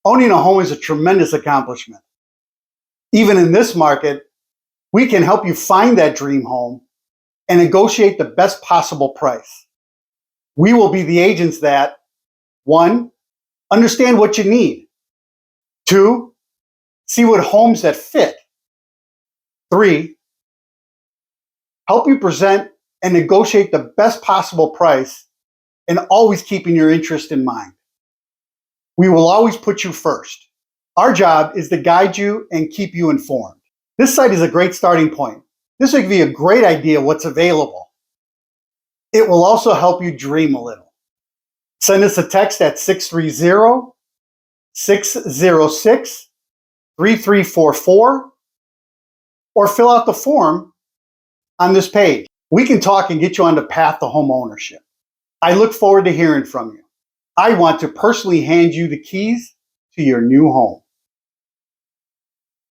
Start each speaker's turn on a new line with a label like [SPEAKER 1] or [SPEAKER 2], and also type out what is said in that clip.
[SPEAKER 1] Owning a home is a tremendous accomplishment. Even in this market, we can help you find that dream home and negotiate the best possible price. We will be the agents that, 1, understand what you need. 2, see what homes that fit. 3, help you present and negotiate the best possible price and always keeping your interest in mind. We will always put you first. Our job is to guide you and keep you informed. This site is a great starting point. This will give you a great idea of what's available. It will also help you dream a little. Send us a text at 630-606-3344 or fill out the form on this page. We can talk and get you on the path to home ownership. I look forward to hearing from you. I want to personally hand you the keys to your new home.